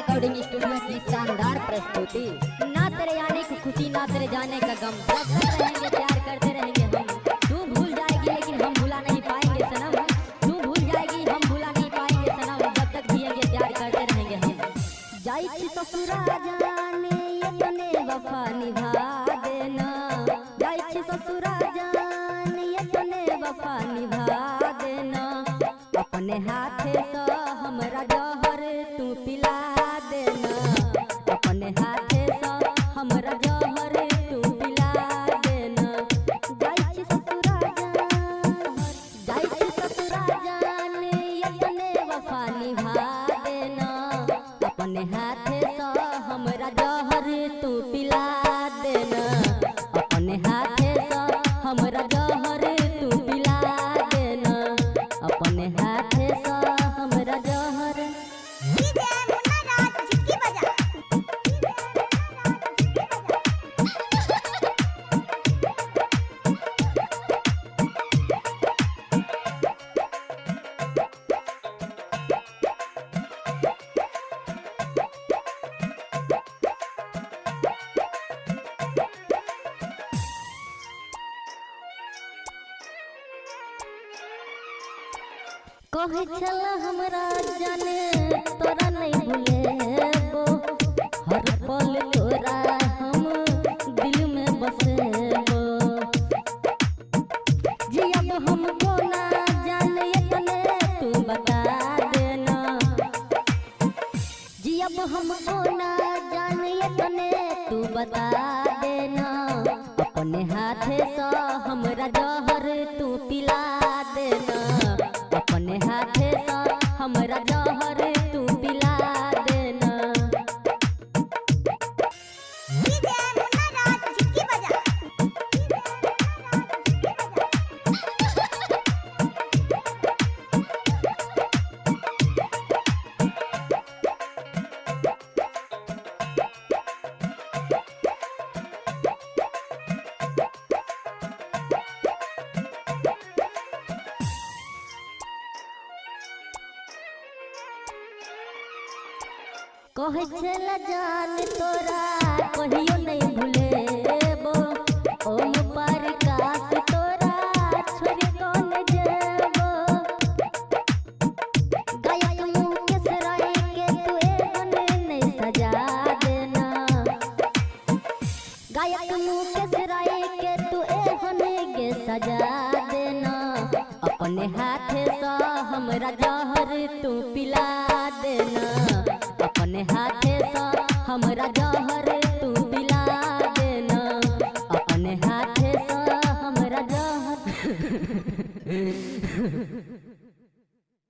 Recording studio की शानदार प्रस्तुति। ना तेरे आने की खुशी ना तेरे जाने का गम, जब तक रहेंगे प्यार करते रहेंगे हम। तू भूल जाएगी लेकिन हम भुला नहीं पाएंगे सनम, तू भूल जाएगी हम भुला नहीं पाएंगे सनम, जब तक जिएंगे प्यार करते रहेंगे हम। जाई छी ससुरा जाने ये तने वफा निभा देना, जाई छी ससुरा जाने ये तने वफा निभा देना। अपने हाथे से हमरा जहर तू पिला देना, अपने हाथे से हमरा जहर तू पिला देना। जाई छी ससुरा जाने ये तने वफा निभा देना, अपने हाथे से हमरा जहर तू पिला देना, अपने हाथे से हमरा जहर तू पिला देना, अपने हाथे से हमरा जहर। कहे चला हमरा जाने तोरा नहीं भूलेबो, हर पल तोरा हम दिल में बसेबो। जी अब हमको ना जाने तने तू बता देना, जी अब हमको ना जाने तने तू बता देना। अपने हाथे से हमरा जहर तू पिला देना, अपने हाथे से हमरा जहर तू पिला देना। कहे चला जान तोरा कहियो नहीं भूलेबो, ओम पर काश तोरा छोड़ कौन जेबो। गायक मुकेश राय के तू एहन नहीं सजा देना, गायक मुकेश राय के तू एहन के सजा देना। अपने हाथे से हमरा जहर तू पिला देना, अपने हाथे से हमरा जहर तू पिला देना, अपने हाथे से हमरा जहर।